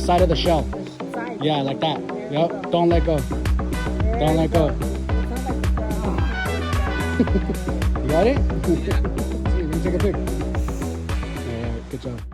side of the shell. Side. Yeah, like that. Yep. Don't let go. Don't let go. You got it? See, let me take a pic. All right, good job.